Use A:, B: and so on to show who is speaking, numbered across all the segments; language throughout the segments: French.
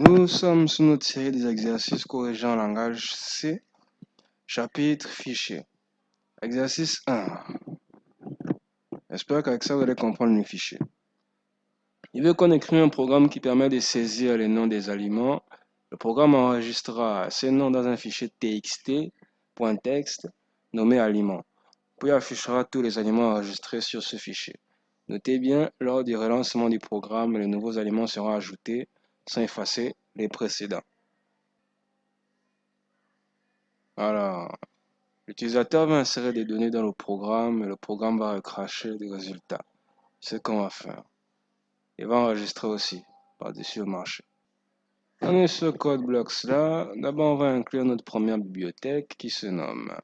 A: Nous sommes sur notre série des exercices corrigés en langage C, chapitre fichier. Exercice 1. J'espère qu'avec ça, vous allez comprendre le fichier. Il veut qu'on écrive un programme qui permet de saisir les noms des aliments. Le programme enregistrera ces noms dans un fichier txt.txt nommé aliments, puis affichera tous les aliments enregistrés sur ce fichier. Notez bien, lors du relancement du programme, les nouveaux aliments seront ajoutés sans effacer les précédents. Alors, l'utilisateur va insérer des données dans le programme et le programme va recracher des résultats. C'est ce qu'on va faire. Il va enregistrer aussi par-dessus le marché. On est ce code blocks là. D'abord, on va inclure notre première bibliothèque qui se nomme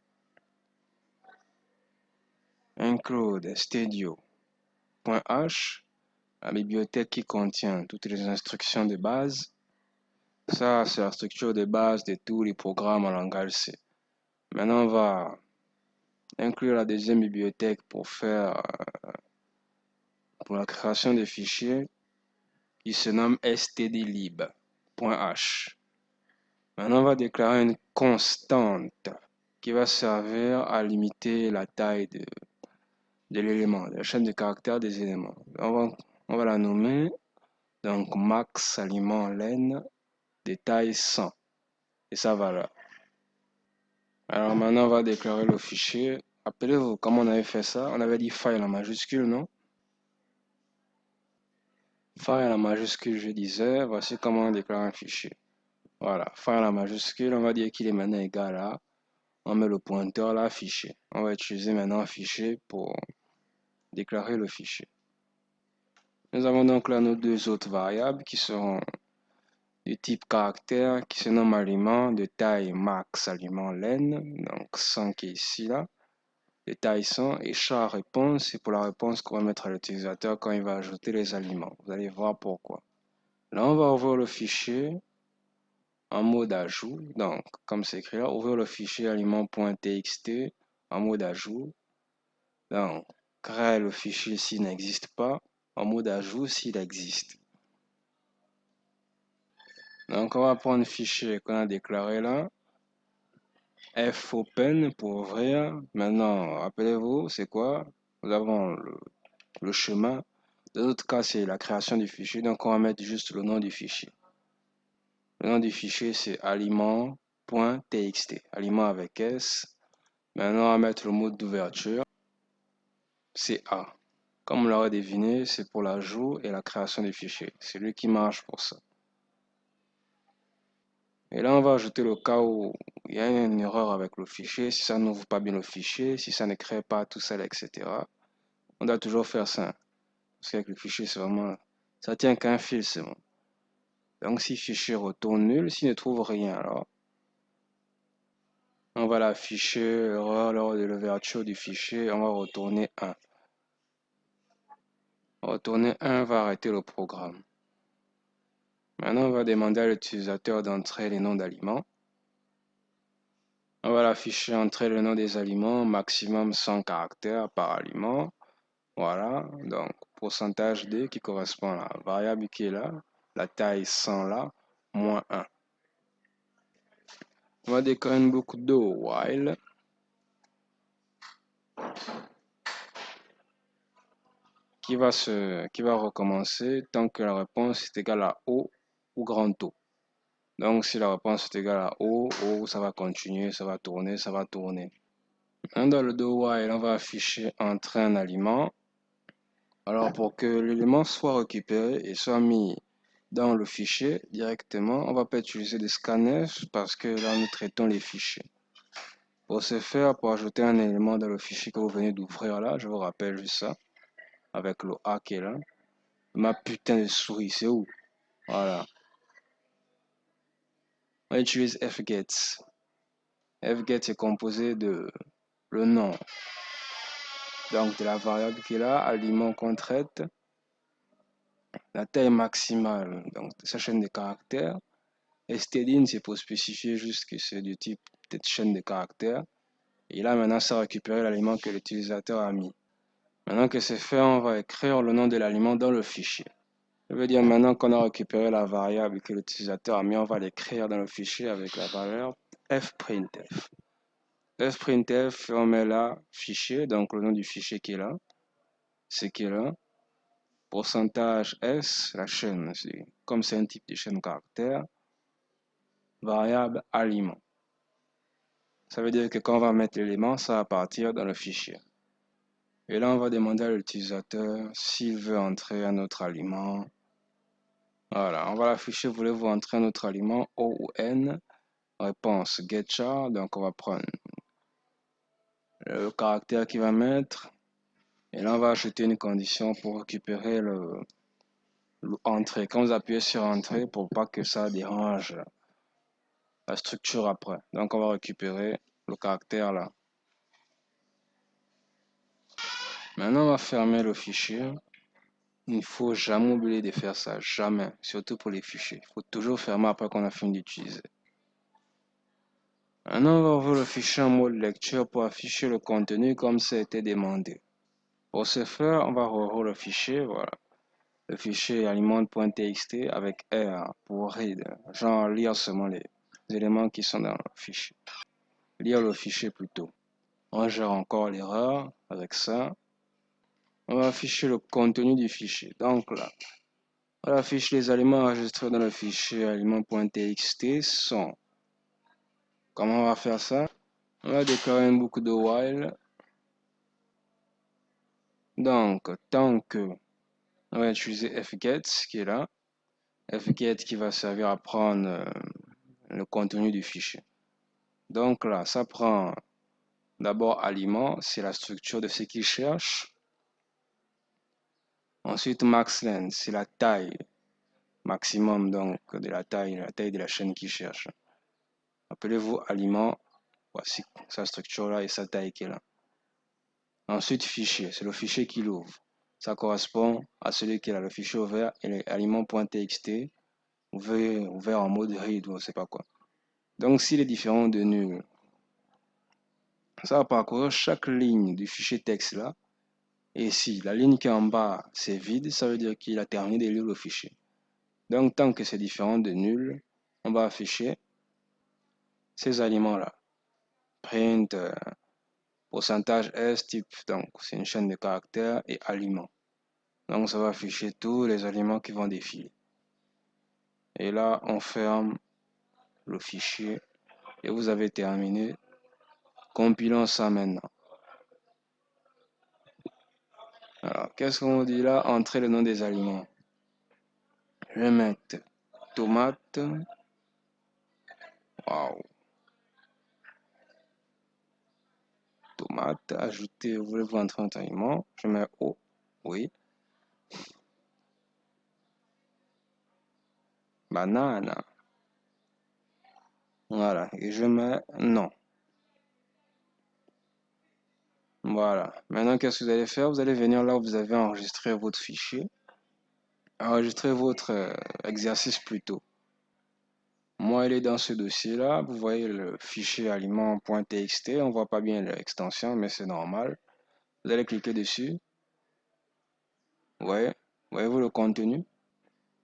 A: include studio.h, la bibliothèque qui contient toutes les instructions de base. Ça, c'est la structure de base de tous les programmes en langage C. Maintenant, on va inclure la deuxième bibliothèque pour la création des fichiers qui se nomme stdlib.h. Maintenant, on va déclarer une constante qui va servir à limiter la taille de l'élément, de la chaîne de caractères des éléments. On va la nommer donc max aliment len de taille 100 et sa valeur. Alors maintenant, on va déclarer le fichier. Rappelez-vous comment on avait fait ça. On avait dit file en majuscule, non? File en majuscule, je disais, voici comment on déclare un fichier. Voilà, file en majuscule, on va dire qu'il est maintenant égal à, on met le pointeur là, fichier. On va utiliser maintenant fichier pour déclarer le fichier. Nous avons donc là nos deux autres variables qui seront du type caractère qui se nomme aliment de taille max aliment len, donc 100 qui est ici là, de taille 100 et char réponse, c'est pour la réponse qu'on va mettre à l'utilisateur quand il va ajouter les aliments. Vous allez voir pourquoi. Là, on va ouvrir le fichier en mode ajout, donc comme c'est écrit là, ouvrir le fichier aliment.txt en mode ajout, donc créer le fichier s'il n'existe pas, en mode ajout s'il existe. Donc on va prendre le fichier qu'on a déclaré là, fopen pour ouvrir. Maintenant, rappelez-vous, c'est quoi? Nous avons le chemin. Dans notre cas, c'est la création du fichier, donc on va mettre juste le nom du fichier. Le nom du fichier, c'est aliment.txt, aliment avec S. Maintenant, on va mettre le mode d'ouverture, c'est A. Comme on l'aurait deviné, c'est pour l'ajout et la création des fichiers. C'est lui qui marche pour ça. Et là, on va ajouter le cas où il y a une erreur avec le fichier, si ça n'ouvre pas bien le fichier, si ça ne crée pas tout seul, etc. On doit toujours faire ça. Parce qu'avec le fichier, c'est vraiment... ça tient qu'un fil, c'est bon. Donc, si le fichier retourne nul, s'il ne trouve rien, alors... on va l'afficher erreur lors de l'ouverture du fichier, on va retourner 1. Retourner 1 va arrêter le programme. Maintenant, on va demander à l'utilisateur d'entrer les noms d'aliments. On va l'afficher entrer le nom des aliments, maximum 100 caractères par aliment. Voilà, donc pourcentage D qui correspond à la variable qui est là, la taille 100 là, moins 1. On va déclarer une boucle de while qui va recommencer tant que la réponse est égale à O ou grand O. Donc si la réponse est égale à O, ça va continuer, ça va tourner, ça va tourner. Dans le do while, on va afficher entrer un aliment. Alors pour que l'élément soit récupéré et soit mis dans le fichier directement, on ne va pas utiliser des scanners parce que là nous traitons les fichiers. Pour ce faire, pour ajouter un élément dans le fichier que vous venez d'ouvrir là, je vous rappelle juste ça, avec le A qui est là. Ma putain de souris, c'est où? Voilà. On utilise fget. Fget est composé de le nom, donc de la variable qui est là, aliment qu'on traite, la taille maximale, donc de sa chaîne de caractères. Stdin, c'est pour spécifier juste que c'est du type de chaîne de caractères. Et là, maintenant, ça récupère l'aliment que l'utilisateur a mis. Maintenant que c'est fait, on va écrire le nom de l'aliment dans le fichier. Je veux dire, maintenant qu'on a récupéré la variable que l'utilisateur a mis, on va l'écrire dans le fichier avec la valeur fprintf. Fprintf, on met là, fichier, donc le nom du fichier qui est là, c'est qui est là, pourcentage S, la chaîne, comme c'est un type de chaîne caractère, variable aliment. Ça veut dire que quand on va mettre l'élément, ça va partir dans le fichier. Et là, on va demander à l'utilisateur s'il veut entrer un autre aliment. Voilà, on va l'afficher, voulez-vous entrer un autre aliment, O ou N? Réponse getChar, donc on va prendre le caractère qu'il va mettre. Et là, on va ajouter une condition pour récupérer le entrée. Quand vous appuyez sur entrée, pour pas que ça dérange la structure après. Donc, on va récupérer le caractère là. Maintenant, on va fermer le fichier. Il ne faut jamais oublier de faire ça, jamais, surtout pour les fichiers. Il faut toujours fermer après qu'on a fini d'utiliser. Maintenant, on va ouvrir le fichier en mode lecture pour afficher le contenu comme ça a été demandé. Pour ce faire, on va rouvrir le fichier, voilà. Le fichier alimente.txt avec R pour read, genre lire seulement les éléments qui sont dans le fichier. Lire le fichier plutôt. On gère encore l'erreur avec ça. On va afficher le contenu du fichier. Donc là, on affiche les éléments enregistrés dans le fichier aliment.txt sont. Comment on va faire ça? On va déclarer une boucle de while. Donc, tant que on va utiliser fget qui est là. Fget qui va servir à prendre le contenu du fichier. Donc là, ça prend d'abord aliment, c'est la structure de ce qu'il cherche. Ensuite, maxLength, c'est la taille maximum donc de la taille de la chaîne qu'il cherche. Appelez-vous aliment, voici sa structure là et sa taille qui est là. Ensuite, fichier, c'est le fichier qu'il ouvre. Ça correspond à celui qui a le fichier ouvert et l'aliment.txt ouvert en mode read ou je sais pas quoi. Donc, s'il est différent de nul, ça va parcourir chaque ligne du fichier texte là. Et si la ligne qui est en bas c'est vide, ça veut dire qu'il a terminé de lire le fichier. Donc, tant que c'est différent de nul, on va afficher ces aliments là. Print, pourcentage S type, donc c'est une chaîne de caractères et aliments. Donc, ça va afficher tous les aliments qui vont défiler. Et là, on ferme le fichier et vous avez terminé. Compilons ça maintenant. Alors, qu'est-ce qu'on dit là? Entrer le nom des aliments. Je vais mettre tomate. Waouh. Tomate. Ajouter, voulez-vous entrer un aliment? Je mets O. Oui. Banane. Voilà. Et je mets non. Voilà. Maintenant, qu'est-ce que vous allez faire? Vous allez venir là où vous avez enregistré votre fichier. Enregistrer votre exercice plutôt. Moi, il est dans ce dossier-là. Vous voyez le fichier aliment.txt. On ne voit pas bien l'extension, mais c'est normal. Vous allez cliquer dessus. Ouais. Voyez-vous le contenu?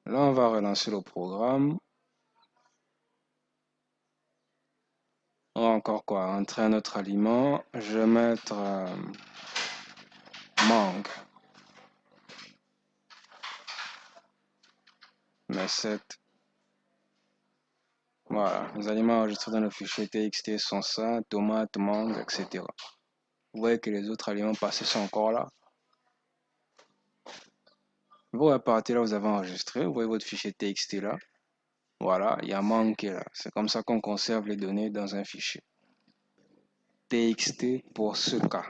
A: Là, on va relancer le programme. On va encore quoi? Entrer un autre aliment. Je vais mettre mangue. Mais 7. Voilà. Les aliments enregistrés dans le fichier txt sont ça, tomate, mangue, etc. Vous voyez que les autres aliments passés sont encore là. Vous repartez là où vous avez enregistré. Vous voyez votre fichier txt là. Voilà, il y a mangue qui est là. C'est comme ça qu'on conserve les données dans un fichier. TXT pour ce cas.